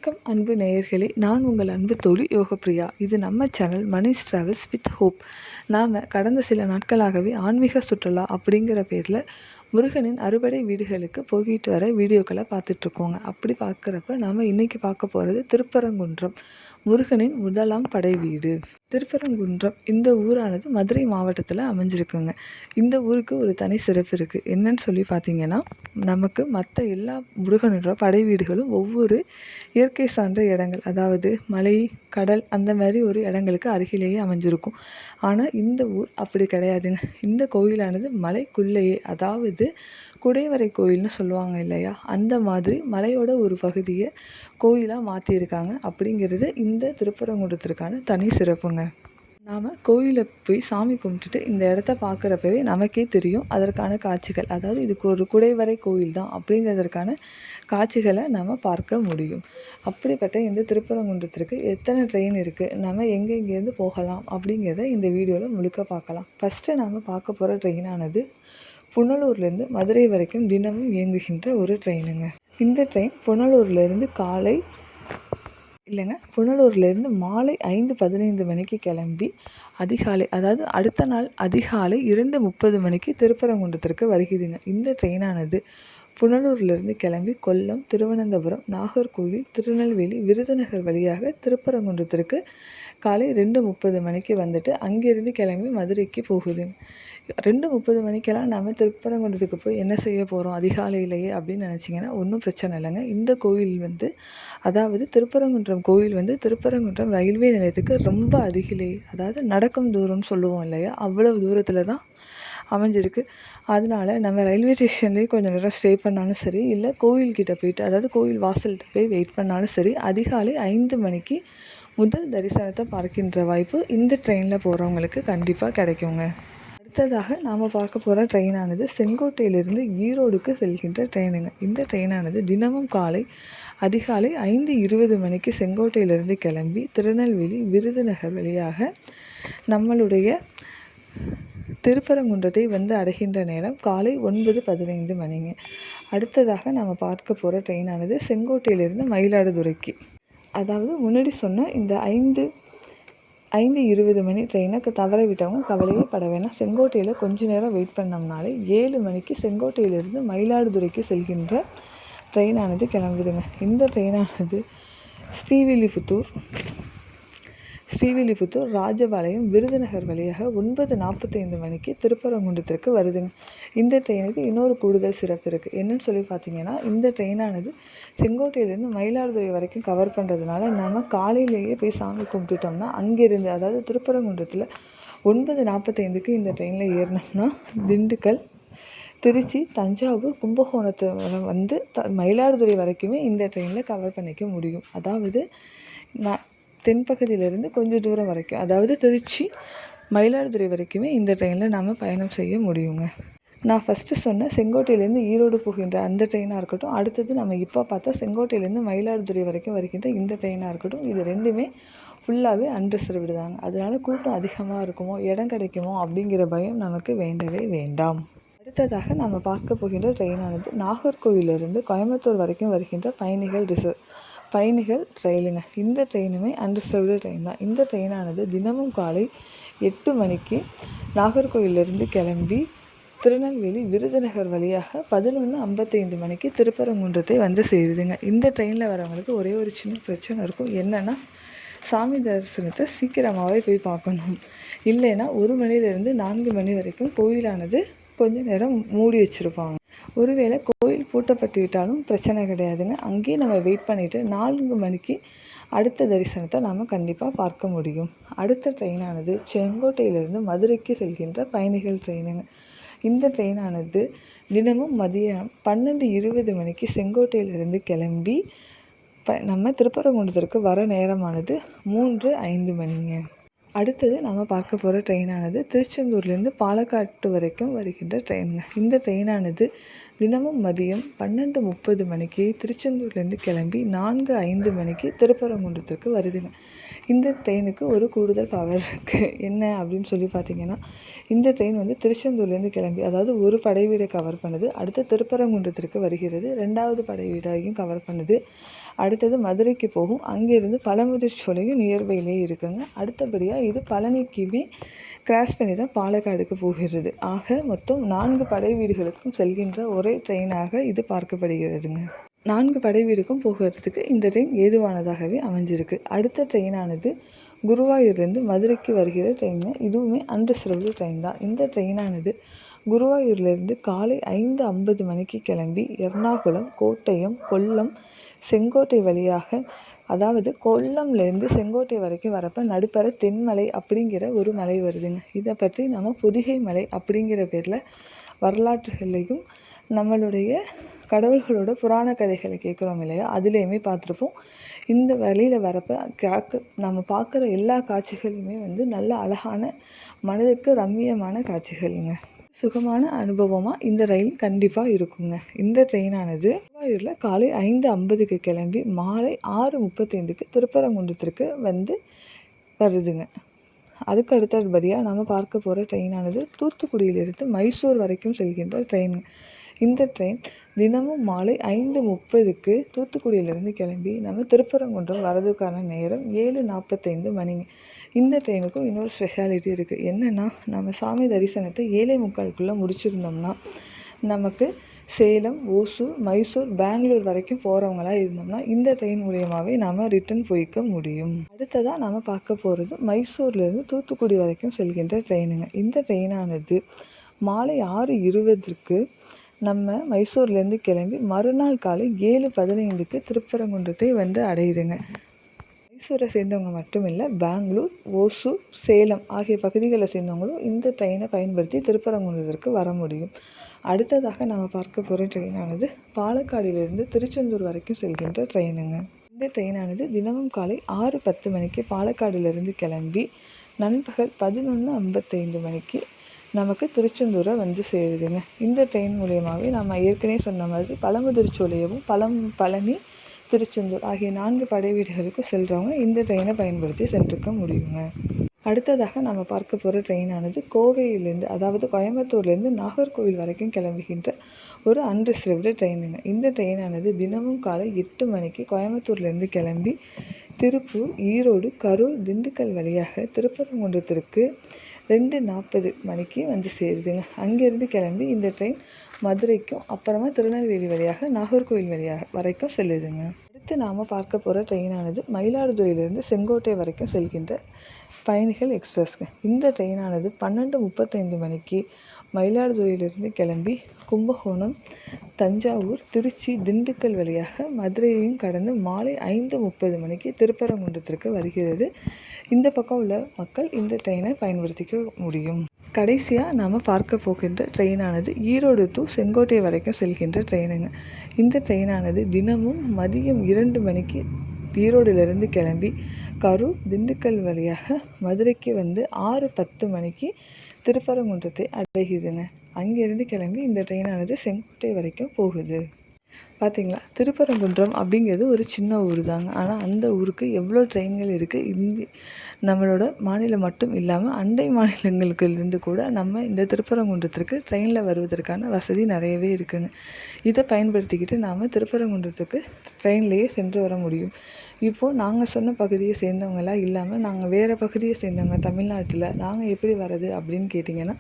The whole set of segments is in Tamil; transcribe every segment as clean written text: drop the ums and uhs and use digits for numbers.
வணக்கம் அன்பு நேயர்களே, நான் உங்கள் அன்பு தோழி யோகப்பிரியா. இது நம்ம channel Mani's travels with hope. நாம் கடந்த சில நாட்களாகவே ஆன்மீக சுற்றுலா அப்படிங்கிற பேரில் முருகனின் அறுபடை வீடுகளுக்கு போயிட்டு வர வீடியோக்களை பார்த்துட்ருக்கோங்க. அப்படி பார்க்குறப்ப நாம் இன்றைக்கி பார்க்க போகிறது திருப்பரங்குன்றம் முருகனின் முதலாம் படை வீடு. திருப்பரங்குன்றம் இந்த ஊரானது மதுரை மாவட்டத்தில் அமைஞ்சிருக்குங்க. இந்த ஊருக்கு ஒரு தனி சிறப்பு இருக்குது. என்னன்னு சொல்லி பார்த்தீங்கன்னா, நமக்கு மற்ற எல்லா முருகனோட படை வீடுகளும் ஒவ்வொரு இயற்கை சார்ந்த இடங்கள், அதாவது மலை, கடல் அந்த மாதிரி ஒரு இடங்களுக்கு அருகிலேயே அமைஞ்சிருக்கும். ஆனால் இந்த ஊர் அப்படி கிடையாதுங்க. இந்த கோயிலானது மலைக்குள்ளேயே, அதாவது குடைவரை கோயில்னு சொல்லுவாங்க இல்லையா, அந்த மாதிரி மலையோட ஒரு பகுதியை கோயிலாக மாற்றியிருக்காங்க. அப்படிங்கிறது இந்த திருப்பரங்குன்றத்திற்கான தனி சிறப்புங்க. நாம் கோயிலில் போய் சாமி கும்பிட்டுட்டு இந்த இடத்த பார்க்குறப்பவே நமக்கே தெரியும் அதற்கான காட்சிகள், அதாவது இதுக்கு ஒரு குடைவரை கோயில் தான் அப்படிங்கிறதற்கான காட்சிகளை நம்ம பார்க்க முடியும். அப்படிப்பட்ட இந்த திருப்பரங்குன்றத்திற்கு எத்தனை ட்ரெயின் இருக்குது, நம்ம எங்கெங்கேருந்து போகலாம் அப்படிங்கிறத இந்த வீடியோவில் முழுக்க பார்க்கலாம். ஃபஸ்ட்டு நாம் பார்க்க போகிற ட்ரெயினானது புனலூர்லேருந்து மதுரை வரைக்கும் தினமும் இயங்குகின்ற ஒரு ட்ரெயினுங்க. இந்த ட்ரெயின் புனலூர்லேருந்து மாலை 5:15 மணிக்கு கிளம்பி அதிகாலை, அதாவது அடுத்த நாள் அதிகாலை 2:30 மணிக்கு திருப்பரங்குன்றத்திற்கு வருகிறதுங்க. இந்த ட்ரெயினானது புனலூர்லேருந்து கிளம்பி கொல்லம், திருவனந்தபுரம், நாகர்கோவில், திருநெல்வேலி, விருதுநகர் வழியாக திருப்பரங்குன்றத்திற்கு காலை 2:30 மணிக்கு வந்துட்டு அங்கேருந்து கிளம்பி மதுரைக்கு போகுதுங்க. 2:30 மணிக்கெல்லாம் நம்ம திருப்பரங்குன்றத்துக்கு போய் என்ன செய்ய போகிறோம் அதிகாலையிலேயே அப்படின்னு நினச்சிங்கன்னா ஒன்றும் பிரச்சனை இல்லைங்க. இந்த கோயில் அதாவது திருப்பரங்குன்றம் கோயில் திருப்பரங்குன்றம் ரயில்வே நிலையத்துக்கு ரொம்ப அருகிலே, அதாவது நடக்கும் தூரம்னு சொல்லுவோம் இல்லையா, அவ்வளவு தூரத்தில் தான் அமைஞ்சிருக்கு. அதனால் நம்ம ரயில்வே ஸ்டேஷன்லேயே கொஞ்சம் நேரம் ஸ்டே பண்ணாலும் சரி, இல்லை கோயில்கிட்ட போயிட்டு, அதாவது கோயில் வாசல்கிட்ட போய் வெயிட் பண்ணாலும் சரி, அதிகாலை 5 மணிக்கு முதல் தரிசனத்தை பார்க்கின்ற வாய்ப்பு இந்த ட்ரெயினில் போகிறவங்களுக்கு கண்டிப்பாக கிடைக்குங்க. அடுத்ததாக நாம் பார்க்க போகிற ட்ரெயினானது செங்கோட்டையிலிருந்து ஈரோடுக்கு செல்கின்ற ட்ரெயினுங்க. இந்த ட்ரெயினானது தினமும் காலை அதிகாலை 5:20 மணிக்கு செங்கோட்டையிலிருந்து கிளம்பி திருநெல்வேலி, விருதுநகர் வழியாக நம்மளுடைய திருப்பரங்குன்றத்தை அடைகின்ற நேரம் காலை 9:15 மணிங்க. அடுத்ததாக நம்ம பார்க்க போகிற ட்ரெயினானது செங்கோட்டையிலிருந்து மயிலாடுதுறைக்கு, அதாவது முன்னாடி சொன்ன இந்த 5:20 மணி ட்ரெயினுக்கு தவற விட்டவங்க கவலையே பட வேணாம். செங்கோட்டையில் கொஞ்சம் நேரம் வெயிட் பண்ணோம்னாலே 7 மணிக்கு செங்கோட்டையிலிருந்து மயிலாடுதுறைக்கு செல்கின்ற ட்ரெயினானது கிளம்புதுங்க. இந்த ட்ரெயினானது ஸ்ரீவில்லிபுத்தூர், ராஜபாளையம், விருதுநகர் வழியாக 9:45 மணிக்கு திருப்பரங்குன்றத்திற்கு வருதுங்க. இந்த ட்ரெயினுக்கு இன்னொரு கூடுதல் சிறப்பு இருக்குது. என்னன்னு சொல்லி பார்த்தீங்கன்னா, இந்த ட்ரெயினானது செங்கோட்டையிலேருந்து மயிலாடுதுறை வரைக்கும் கவர் பண்ணுறதுனால நம்ம காலையிலேயே போய் சாமி கும்பிட்டுட்டோம்னா அங்கேருந்து, அதாவது திருப்பரங்குன்றத்தில் 9:45க்கு இந்த ட்ரெயினில் ஏறினோம்னா திண்டுக்கல், திருச்சி, தஞ்சாவூர், கும்பகோணத்தை மயிலாடுதுறை வரைக்குமே இந்த ட்ரெயினில் கவர் பண்ணிக்க முடியும். அதாவது தென்பகுதியிலேருந்து கொஞ்சம் தூரம் வரைக்கும், அதாவது திருச்சி, மயிலாடுதுறை வரைக்குமே இந்த ட்ரெயினில் நாம் பயணம் செய்ய முடியுங்க. நான் ஃபஸ்ட்டு சொன்ன செங்கோட்டையிலேருந்து ஈரோடு போகின்ற அந்த ட்ரெயினாக இருக்கட்டும், அடுத்தது நம்ம இப்போ பார்த்தா செங்கோட்டையிலேருந்து மயிலாடுதுறை வரைக்கும் வருகின்ற இந்த ட்ரெயினாக இருக்கட்டும், இது ரெண்டுமே ஃபுல்லாகவே அன்ரிசர்வ்டு தாங்க. அதனால் கூட்டம் அதிகமாக இருக்குமோ, இடம் கிடைக்குமோ அப்படிங்கிற பயம் நமக்கு வேண்டவே வேண்டாம். அடுத்ததாக நம்ம பார்க்க போகின்ற ட்ரெயினானது நாகர்கோவிலிருந்து கோயம்புத்தூர் வரைக்கும் வருகின்ற பயணிகள் ரயிலுங்க. இந்த ட்ரெயினுமே அன்ரிசர்வ்டு ட்ரெயின் தான். இந்த ட்ரெயினானது தினமும் காலை 8 மணிக்கு நாகர்கோவிலிருந்து கிளம்பி திருநெல்வேலி, விருதுநகர் வழியாக 11:55 மணிக்கு திருப்பரங்குன்றத்தை சேருதுங்க. இந்த ட்ரெயினில் வரவங்களுக்கு ஒரே ஒரு சின்ன பிரச்சனை இருக்கும். என்னென்னா, சாமி தரிசனத்தை சீக்கிரமாகவே போய் பார்க்கணும். இல்லைன்னா 1 மணிலேருந்து 4 மணி வரைக்கும் கோயிலானது கொஞ்சம் நேரம் மூடி வச்சுருப்பாங்க. ஒருவேளை கோயில் பூட்டப்பட்டுவிட்டாலும் பிரச்சனை கிடையாதுங்க. அங்கேயே நம்ம வெயிட் பண்ணிவிட்டு 4 மணிக்கு அடுத்த தரிசனத்தை நாம் கண்டிப்பாக பார்க்க முடியும். அடுத்த ட்ரெயினானது செங்கோட்டையிலிருந்து மதுரைக்கு செல்கின்ற பயணிகள் ட்ரெயினுங்க. இந்த ட்ரெயினானது தினமும் மதியம் 12:20 மணிக்கு செங்கோட்டையிலிருந்து கிளம்பி நம்ம திருப்பரங்குன்றத்திற்கு வர நேரமானது 3:05 மணிங்க. அடுத்தது நம்ம பார்க்க போகிற ட்ரெயினானது திருச்செந்தூர்லேருந்து பாலக்காட்டு வரைக்கும் வருகின்ற ட்ரெயினுங்க. இந்த ட்ரெயினானது தினமும் மதியம் 12:30 மணிக்கு திருச்செந்தூர்லேருந்து கிளம்பி 4:05 மணிக்கு திருப்பரங்குன்றத்திற்கு வருதுங்க. இந்த ட்ரெயினுக்கு ஒரு கூடுதல் பவர் இருக்குது. என்ன அப்படின்னு சொல்லி பார்த்தீங்கன்னா, இந்த ட்ரெயின் திருச்செந்தூர்லேருந்து கிளம்பி, அதாவது ஒரு படை வீடை கவர் பண்ணுது, அடுத்து திருப்பரங்குன்றத்திற்கு வருகிறது, 2வது படை வீடையும் கவர் பண்ணுது. அடுத்தது மதுரைக்கு போகும். அங்கேருந்து பழமுதிர்ச்சோலையும் நியர்பையிலே இருக்குங்க. அடுத்தபடியாக இது பழனிக்குமே கிராஸ் பண்ணி தான் பாலக்காடுக்கு போகிறது. ஆக மொத்தம் 4 படை வீடுகளுக்கும் செல்கின்ற ஒரே ட்ரெயினாக இது பார்க்கப்படுகிறதுங்க. 4 படை வீடுக்கும் போகிறதுக்கு இந்த ட்ரெயின் ஏதுவானதாகவே அமைஞ்சிருக்கு. அடுத்த ட்ரெயினானது குருவாயூர்லேருந்து மதுரைக்கு வருகிற ட்ரெயினுங்க. இதுவுமே அன்ரிசர்வ்டு ட்ரெயின் தான். இந்த ட்ரெயினானது குருவாயூர்லேருந்து காலை 5:50 மணிக்கு கிளம்பி எர்ணாகுளம், கோட்டயம், கொல்லம், செங்கோட்டை வழியாக, அதாவது கொல்லம்லேருந்து செங்கோட்டை வரைக்கும் வரப்போ நடுப்பற தென்மலை அப்படிங்கிற ஒரு மலை வருதுங்க. இதை பற்றி நம்ம பொதிகை மலை அப்படிங்கிற பேரில் வரலாற்றுகளையும் நம்மளுடைய கடவுள்களோட புராண கதைகளை கேட்குறோம் இல்லையா, அதுலேயுமே பார்த்துருப்போம். இந்த வழியில் வரப்போ நம்ம பார்க்குற எல்லா காட்சிகளுமே நல்ல அழகான மனதுக்கு ரம்மியமான காட்சிகளுங்க. சுகமான அனுபவமாக இந்த ரயில் கண்டிப்பாக இருக்குங்க. இந்த ட்ரெயினானது குருவாயூரில் காலை 5:50க்கு கிளம்பி மாலை 6:35க்கு திருப்பரங்குன்றத்திற்கு வருதுங்க. அதுக்கு அடுத்தபடியாக நம்ம பார்க்க போகிற ட்ரெயினானது தூத்துக்குடியிலிருந்து மைசூர் வரைக்கும் செல்கின்ற ட்ரெயின். இந்த ட்ரெயின் தினமும் மாலை 5:30க்கு தூத்துக்குடியிலேருந்து கிளம்பி நம்ம திருப்பரங்குன்றம் வரதுக்கான நேரம் 7:45 மணிங்க. இந்த ட்ரெயினுக்கும் இன்னொரு ஸ்பெஷாலிட்டி இருக்குது. என்னென்னா, நம்ம சாமி தரிசனத்தை 7:45க்குள்ளே முடிச்சிருந்தோம்னா நமக்கு சேலம், ஓசூர், மைசூர், பெங்களூர் வரைக்கும் போகிறவங்களா இருந்தோம்னா இந்த ட்ரெயின் மூலியமாகவே நம்ம ரிட்டன் போய்க்க முடியும். அடுத்ததாக நம்ம பார்க்க போகிறது மைசூர்லேருந்து தூத்துக்குடி வரைக்கும் செல்கின்ற ட்ரெயினுங்க. இந்த ட்ரெயினானது மாலை 6:20க்கு நம்ம மைசூர்லேருந்து கிளம்பி மறுநாள் காலை 7:15க்கு திருப்பரங்குன்றத்தை அடையுதுங்க. மைசூரை சேர்ந்தவங்க மட்டும் இல்லை, பெங்களூர், ஓசூர், சேலம் ஆகிய பகுதிகளை சேர்ந்தவங்களும் இந்த ட்ரெயினை பயன்படுத்தி திருப்பரங்குன்றத்திற்கு வர முடியும். அடுத்ததாக நம்ம பார்க்க போகிற ட்ரெயினானது பாலக்காடிலிருந்து திருச்செந்தூர் வரைக்கும் செல்கின்ற ட்ரெயினுங்க. இந்த ட்ரெயினானது தினமும் காலை 6:10 மணிக்கு பாலக்காடிலிருந்து கிளம்பி நண்பகல் 11:55 மணிக்கு நமக்கு திருச்செந்தூரை சேருதுங்க. இந்த ட்ரெயின் மூலியமாகவே நம்ம ஏற்கனவே சொன்ன மாதிரி பழமுதிர்ச்சோலையவும் பழனி, திருச்செந்தூர் ஆகிய 4 படை வீடுகளுக்கு செல்கிறவங்க இந்த ட்ரெயினை பயன்படுத்தி சென்றிருக்க முடியுங்க. அடுத்ததாக நம்ம பார்க்க போகிற ட்ரெயினானது கோவையிலேருந்து, அதாவது கோயம்புத்தூர்லேருந்து நாகர்கோவில் வரைக்கும் கிளம்புகின்ற ஒரு அன்ரிசர்வ்டு ட்ரெயினுங்க. இந்த ட்ரெயினானது தினமும் காலை 8 மணிக்கு கோயம்புத்தூர்லேருந்து கிளம்பி திருப்பூர், ஈரோடு, கரூர், திண்டுக்கல் வழியாக திருப்பரங்குன்றத்திற்கு 2:40 மணிக்கு சேருதுங்க. அங்கேருந்து கிளம்பி இந்த ட்ரெயின் மதுரைக்கும் அப்புறமா திருநெல்வேலி வழியாக நாகர்கோவில் வரைக்கும் செல்லுதுங்க. அடுத்து நாம் பார்க்க போகிற ட்ரெயினானது மயிலாடுதுறையிலேருந்து செங்கோட்டை வரைக்கும் செல்கின்ற பயணிகள் எக்ஸ்பிரஸ்ங்க. இந்த ட்ரெயினானது 12:35 மணிக்கு மயிலாடுதுறையிலிருந்து கிளம்பி கும்பகோணம், தஞ்சாவூர், திருச்சி, திண்டுக்கல் வழியாக மதுரையையும் கடந்து மாலை 5:30 மணிக்கு திருப்பரங்குன்றத்திற்கு வருகிறது. இந்த பக்கம் உள்ள மக்கள் இந்த ட்ரெயினை பயன்படுத்திக்க முடியும். கடைசியாக நாம் பார்க்க போகின்ற ட்ரெயினானது ஈரோடு டு செங்கோட்டை வரைக்கும் செல்கின்ற ட்ரெயினுங்க. இந்த ட்ரெயினானது தினமும் மதியம் 2 மணிக்கு ஈரோடிலிருந்து கிளம்பி கரூர், திண்டுக்கல் வழியாக மதுரைக்கு 6:10 மணிக்கு திருப்பரங்குன்றத்தை அடையுதுங்க. அங்கேருந்து கிளம்பி இந்த ட்ரெயினானது செங்கோட்டை வரைக்கும் போகுது. பார்த்திங்களா, திருப்பரங்குன்றம் அப்படிங்கிறது ஒரு சின்ன ஊர் தாங்க. ஆனால் அந்த ஊருக்கு எவ்வளோ ட்ரெயின்கள் இருக்குது. நம்மளோட மாநிலம் மட்டும் இல்லாமல் அண்டை மாநிலங்களுக்கிலிருந்து கூட நம்ம இந்த திருப்பரங்குன்றத்திற்கு ட்ரெயினில் வருவதற்கான வசதி நிறையவே இருக்குங்க. இதை பயன்படுத்திக்கிட்டு நாம் திருப்பரங்குன்றத்துக்கு ட்ரெயின்லேயே சென்று வர முடியும். இப்போது நாங்கள் சொன்ன பகுதியை சேர்ந்தவங்களாம் இல்லாமல் நாங்கள் வேறு பகுதியை சேர்ந்தவங்க தமிழ்நாட்டில் நாங்கள் எப்படி வர்றது அப்படின்னு கேட்டிங்கன்னா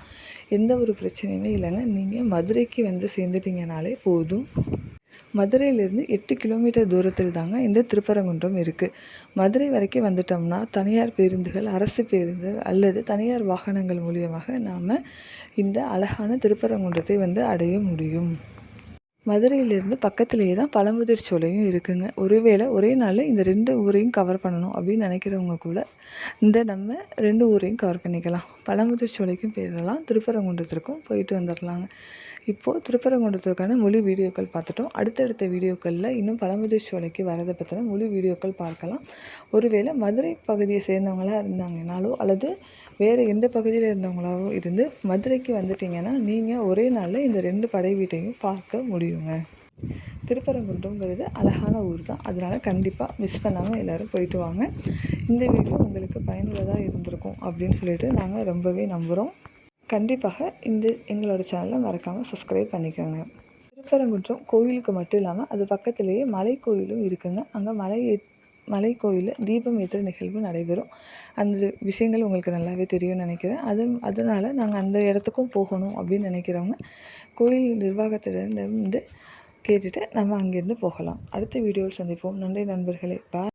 எந்த ஒரு பிரச்சனையுமே இல்லைங்க. நீங்கள் மதுரைக்கு சேர்ந்துட்டிங்கனாலே போதும். மதுரையிலேருந்து 8 கிலோமீட்டர் தூரத்தில் தாங்க இந்த திருப்பரங்குன்றம் இருக்குது. மதுரை வரைக்கும் வந்துட்டோம்னா தனியார் பேருந்துகள், அரசு பேருந்து அல்லது தனியார் வாகனங்கள் மூலியமாக நாம் இந்த அழகான திருப்பரங்குன்றத்தை அடைய முடியும். மதுரையிலேருந்து பக்கத்துலேயே தான் பழமுதிர்ச்சோலையும் இருக்குங்க. ஒருவேளை ஒரே நாளில் இந்த 2 ஊரையும் கவர் பண்ணணும் அப்படின்னு நினைக்கிறவங்க கூட நம்ம 2 ஊரையும் கவர் பண்ணிக்கலாம். பழமுதிர்ச்சோலைக்கும் போயிடலாம், திருப்பரங்குன்றத்திற்கும் போயிட்டு வந்துடலாங்க. இப்போது திருப்பரங்குன்றத்திற்கான முழு வீடியோக்கள் பார்த்துட்டோம். அடுத்தடுத்த வீடியோக்களில் இன்னும் பழமுதிர்ச்சோலைக்கு வரதை பற்றின முழு வீடியோக்கள் பார்க்கலாம். ஒருவேளை மதுரை பகுதியை சேர்ந்தவங்களாக இருந்தாங்கனாலோ அல்லது வேறு எந்த பகுதியில் இருந்தவங்களாகவும் இருந்து மதுரைக்கு வந்துட்டிங்கன்னா நீங்கள் ஒரே நாளில் இந்த 2 படை வீட்டையும் பார்க்க முடியுங்க. திருப்பரங்குன்றம்ங்கிறது அழகான ஊர் தான். அதனால் கண்டிப்பாக மிஸ் பண்ணாமல் எல்லோரும் போயிட்டு வாங்க. இந்த வீடியோ உங்களுக்கு பயனுள்ளதாக இருந்திருக்கும் அப்படின்னு சொல்லிட்டு நாங்கள் ரொம்பவே நம்புகிறோம். கண்டிப்பாக எங்களோட சேனலை மறக்காமல் சப்ஸ்கிரைப் பண்ணிக்கோங்க. திருப்பரங்குன்றம் கோயிலுக்கு மட்டும் இல்லாமல் அது பக்கத்துலேயே மலை கோயிலும் இருக்குங்க. அங்கே மலை கோயிலில் தீபம் ஏற்றுற நிகழ்வு நடைபெறும். அந்த விஷயங்கள் உங்களுக்கு நல்லாவே தெரியும்னு நினைக்கிறேன். அதனால் நாங்கள் அந்த இடத்துக்கும் போகணும் அப்படின்னு நினைக்கிறவங்க கோயில் நிர்வாகத்திடமிருந்து கேட்டுட்டு நம்ம அங்கேருந்து போகலாம். அடுத்த வீடியோவில் சந்திப்போம். நன்றி நண்பர்களே. பாய்.